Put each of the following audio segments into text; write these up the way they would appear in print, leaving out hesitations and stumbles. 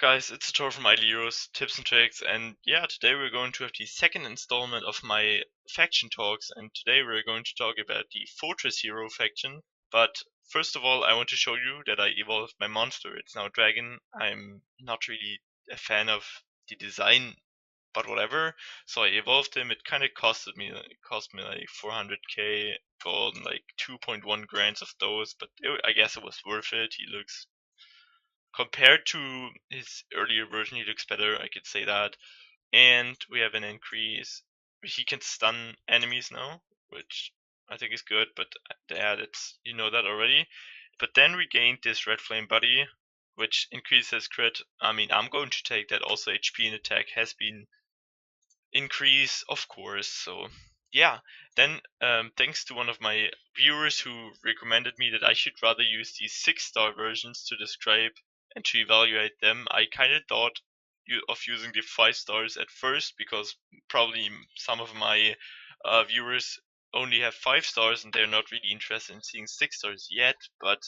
Guys, it's Tor from Ideos, Tips and Tricks, and yeah, today we're going to have the second installment of my faction talks, and today we're going to talk about the Fortress Hero faction. But first of all, I want to show you that I evolved my monster. It's now Dragon. I'm not really a fan of the design, but whatever. So I evolved him. It kind of cost me like 400k gold and like 2.1 grants of those, but I guess it was worth it. He looks compared to his earlier version, he looks better, I could say that. And we have an increase. He can stun enemies now, which I think is good, but yeah, that's you know that already. But then we gained this Red Flame Buddy, which increases crit. I mean, I'm going to take that. Also, HP and attack has been increased, of course. So yeah, then thanks to one of my viewers who recommended me that I should rather use these 6-star versions to describe and to evaluate them, I kind of thought of using the 5 stars at first because probably some of my viewers only have 5 stars and they're not really interested in seeing 6 stars yet. But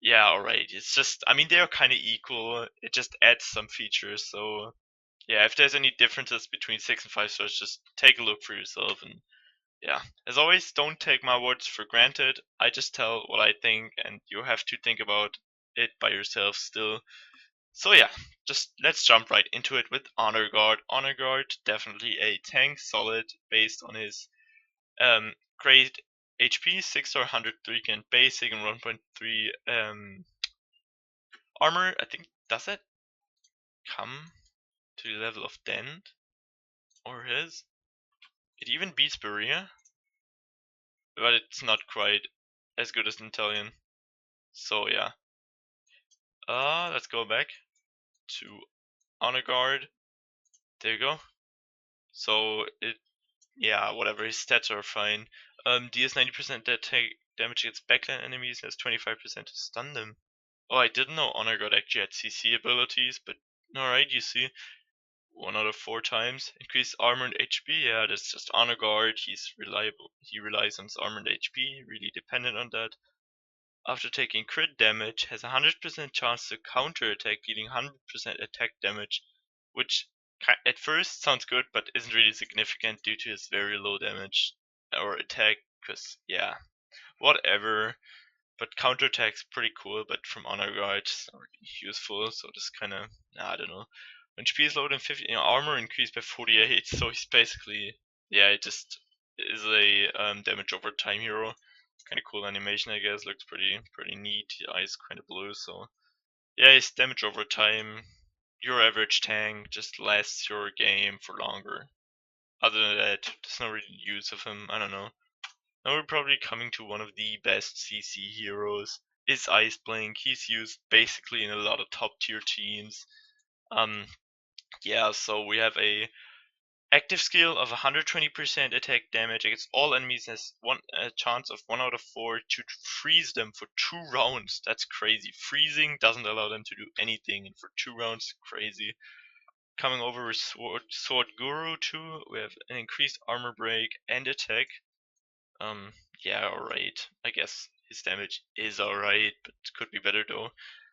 yeah, alright. It's just, I mean, they're kind of equal. It just adds some features. So yeah, if there's any differences between 6 and 5 stars, just take a look for yourself. And yeah, as always, don't take my words for granted. I just tell what I think, and you have to think about it by yourself still. So yeah, just let's jump right into it with Honor Guard. Honor Guard, definitely a tank, solid, based on his great HP, 6 or 103 can basic and 1.3 armor. I think, does it come to the level of Dent or his? It even beats Berea, but it's not quite as good as Italian. So yeah. Let's go back to Honor Guard. There you go. So it, yeah, whatever. His stats are fine. Deals 90% attack damage against backline enemies. Has 25% to stun them. Oh, I didn't know Honor Guard actually had CC abilities, but alright, you see. 1 out of 4 times. Increased armor and HP, yeah, that's just Honor Guard. He's reliable. He relies on his armor and HP, really dependent on that. After taking crit damage, has a 100% chance to counter attack, dealing 100% attack damage, which at first sounds good, but isn't really significant due to his very low damage or attack. Because yeah, whatever. But counter attack's pretty cool, but from Honor Guard, it's not really useful. So this kind of, I don't know. When HP is lower than 50, armor increased by 48, so he's basically, yeah, it just is a damage over time hero. Kind of cool animation, I guess. Looks pretty neat. The eyes kind of blue, so yeah, it's damage over time. Your average tank just lasts your game for longer. Other than that, there's no really use of him. I don't know. Now we're probably coming to one of the best CC heroes. Is Ice Blink. He's used basically in a lot of top tier teams. Yeah, so we have a active skill of 120% attack damage against all enemies, has a chance of 1 out of 4 to freeze them for 2 rounds. That's crazy. Freezing doesn't allow them to do anything, and for 2 rounds, crazy. Coming over with Sword Guru too, we have an increased armor break and attack. Yeah, alright. I guess his damage is alright, but could be better though.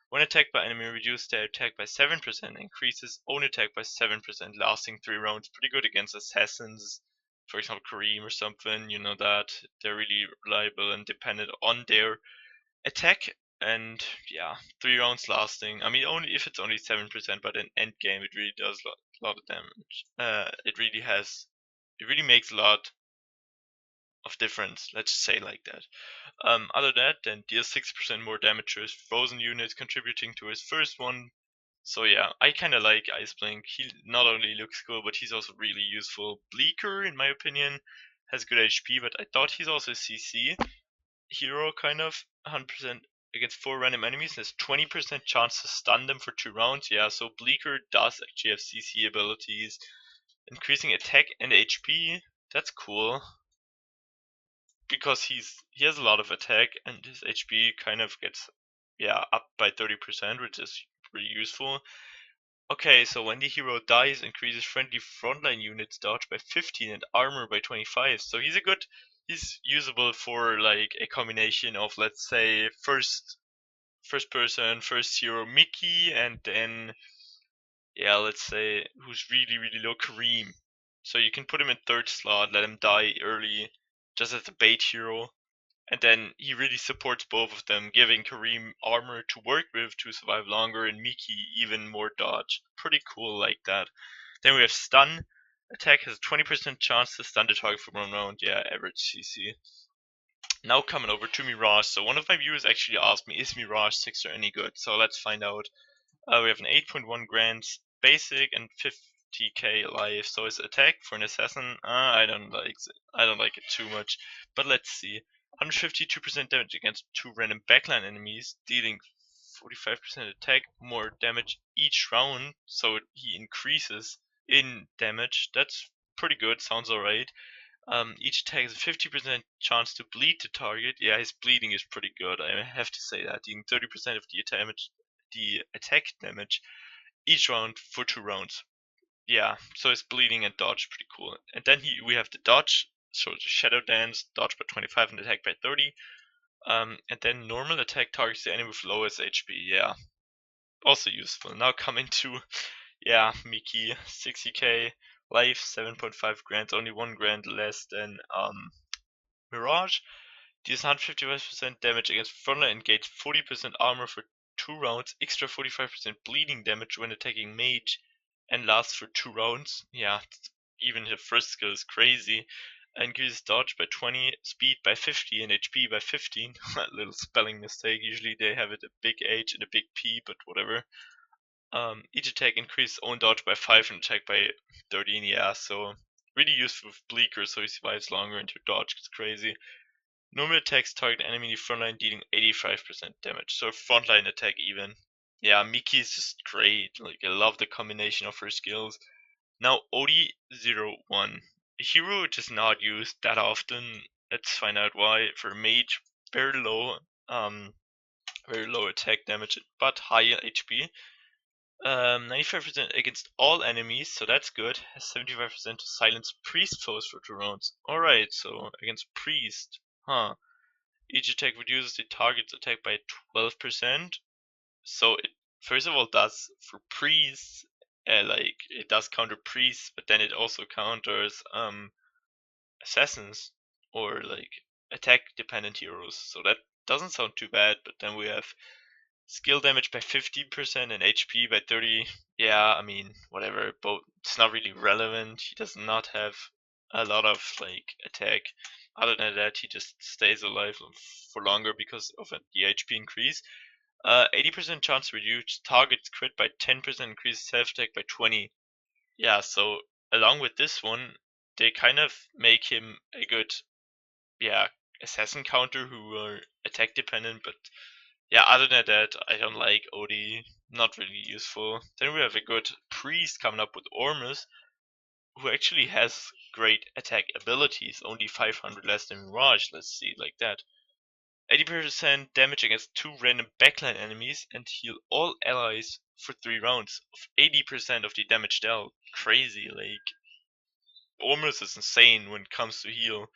When attacked by enemy, reduce their attack by 7%, increases own attack by 7%, lasting 3 rounds. Pretty good against assassins, for example Kareem or something, you know that. They're really reliable and dependent on their attack. And yeah, 3 rounds lasting. I mean, only if it's only 7%, but in end game it really does a lot of damage. It really makes a lot of difference, let's say like that. Other than that, then deals 6% more damage to his frozen units, contributing to his first one. So yeah, I kinda like Ice Blink. He not only looks cool, but he's also really useful. Bleaker, in my opinion, has good HP, but I thought he's also a CC hero, kind of. 100% against 4 random enemies, has 20% chance to stun them for 2 rounds. Yeah, so Bleaker does actually have CC abilities. Increasing attack and HP, that's cool. Because he has a lot of attack and his HP kind of gets up by 30%, which is pretty useful. Okay, so when the hero dies, increases friendly frontline units dodge by 15 and armor by 25. So he's usable for like a combination of, let's say, first person, first hero Mickey, and then yeah, let's say who's really low, Kareem. So you can put him in third slot, let him die early, just as a bait hero, and then he really supports both of them, giving Kareem armor to work with to survive longer, and Miki even more dodge. Pretty cool like that. Then we have stun. Attack has a 20% chance to stun the target for 1 round. Yeah, average CC. Now coming over to Mirage. So one of my viewers actually asked me, is Mirage 6 any good? So let's find out. We have an 8.1 grand basic and 50k life. So his attack for an assassin, I don't like it too much. But let's see. 152% damage against 2 random backline enemies, dealing 45% attack, more damage each round. So he increases in damage. That's pretty good. Sounds alright. Each attack has a 50% chance to bleed the target. Yeah, his bleeding is pretty good. I have to say that, dealing 30% of the attack damage each round for 2 rounds. Yeah, so his bleeding and dodge pretty cool. And then we have the dodge, so the shadow dance, dodge by 25 and attack by 30. And then normal attack targets the enemy with lowest HP. Yeah, also useful. Now coming to, yeah, Miki, 60k life, 7.5 grand, only 1 grand less than Mirage. Deals 155% damage against frontline and gains 40% armor for 2 rounds, extra 45% bleeding damage when attacking mage, and lasts for 2 rounds. Yeah, even the first skill is crazy. Increases dodge by 20, speed by 50, and HP by 15. Little spelling mistake. Usually they have it a big H and a big P, but whatever. Each attack increases own dodge by 5 and attack by 13. Yeah, so really useful with Bleaker, so he survives longer and your dodge is crazy. Normal attacks target enemy in the frontline, dealing 85% damage. So frontline attack even. Yeah, Miki is just great. Like, I love the combination of her skills. Now OD01. A hero which is not used that often. Let's find out why. For mage, very low attack damage, but high HP. 95% against all enemies, so that's good. Has 75% to silence priest foes for 2 rounds. Alright, so against priest. Huh. Each attack reduces the target's attack by 12%. So it first of all does for priests, like it does counter priests, but then it also counters assassins or like attack dependent heroes. So that doesn't sound too bad. But then we have skill damage by 50% and HP by 30. Yeah, I mean whatever. But it's not really relevant. He does not have a lot of like attack. Other than that, he just stays alive for longer because of the HP increase. 80% chance to reduce target's crit by 10%, increase self attack by 20. Yeah, so along with this one, they kind of make him a good, yeah, assassin counter who are attack dependent. But yeah, other than that, I don't like Odie. Not really useful. Then we have a good priest coming up with Ormus, who actually has great attack abilities. Only 500 less than Mirage. Let's see, like that. 80% damage against 2 random backline enemies and heal all allies for 3 rounds of 80% of the damage dealt. Crazy, like almost is insane when it comes to heal.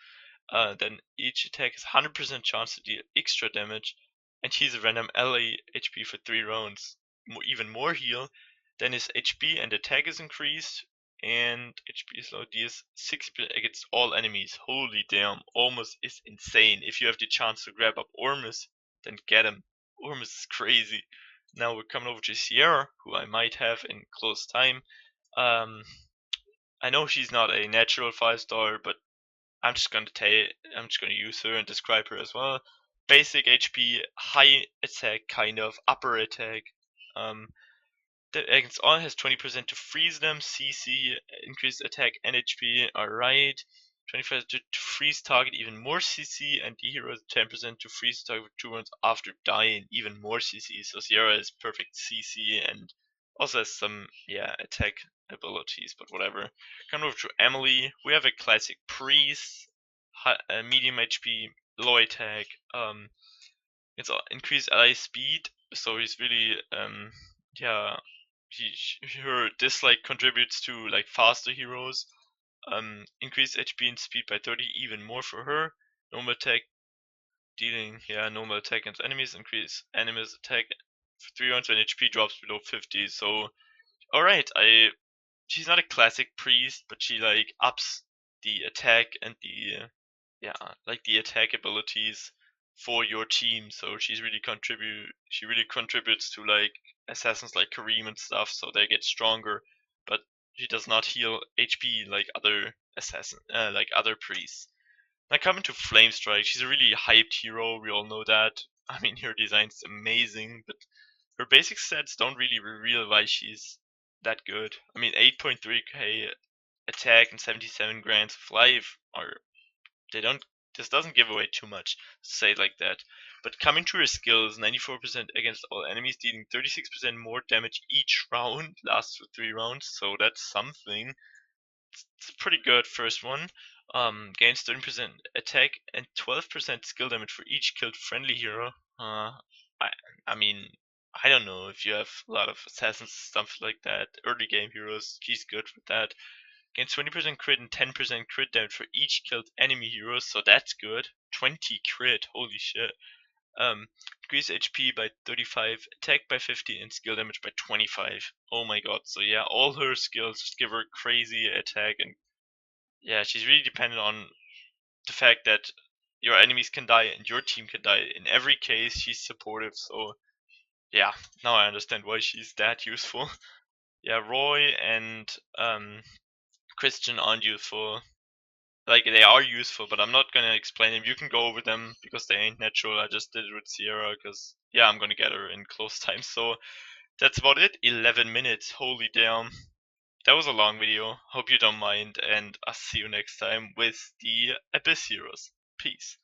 Then each attack has 100% chance to deal extra damage and heals a random ally HP for 3 rounds. Even more heal, then his HP and attack is increased, and HP slow deals 60% against all enemies. Holy damn, Ormus is insane. If you have the chance to grab up Ormus, then get him. Ormus is crazy. Now we're coming over to Sierra, who I might have in close time. Um, I know she's not a natural 5-star, but I'm just gonna use her and describe her as well. Basic HP, high attack, kind of upper attack. Against all has 20% to freeze them, CC, increased attack and HP, alright. 25% to freeze target, even more CC, and the hero has 10% to freeze target for 2 rounds after dying, even more CC. So Sierra is perfect CC and also has some, yeah, attack abilities, but whatever. Coming over to Emily, we have a classic priest, medium HP, low attack, it's increased ally speed, so he's really, yeah, her dislike contributes to like faster heroes. Increase HP and speed by 30, even more for her. Normal attack, dealing normal attack against enemies. Increase enemies attack for 3 rounds when HP drops below 50. So Alright, she's not a classic priest, but she like ups the attack and the like the attack abilities for your team. So she really contributes to like assassins like Kareem and stuff, so they get stronger. But she does not heal HP like other like other priests. Now coming to Flame Strike, she's a really hyped hero. We all know that. I mean, her design's amazing, but her basic stats don't really reveal why she's that good. I mean, 8.3k attack and 77 grand of life are they don't this doesn't give away too much, say it like that. But coming to her skills, 94% against all enemies, dealing 36% more damage each round, lasts for 3 rounds, so that's something. It's a pretty good first one. Gains 30% attack and 12% skill damage for each killed friendly hero. I, I mean, I don't know if you have a lot of assassins, stuff like that, early game heroes, she's good with that. Gains 20% crit and 10% crit damage for each killed enemy hero, so that's good. 20 crit, holy shit. Increase HP by 35, attack by 50, and skill damage by 25. Oh my god, so yeah, all her skills just give her crazy attack, and yeah, she's really dependent on the fact that your enemies can die and your team can die. In every case, she's supportive, so yeah, now I understand why she's that useful. Yeah, Roy and Christian aren't useful. Like, they are useful, but I'm not gonna explain them. You can go over them because they ain't natural. I just did it with Sierra because, yeah, I'm gonna get her in close time. So that's about it. 11 minutes. Holy damn. That was a long video. Hope you don't mind, and I'll see you next time with the Abyss Heroes. Peace.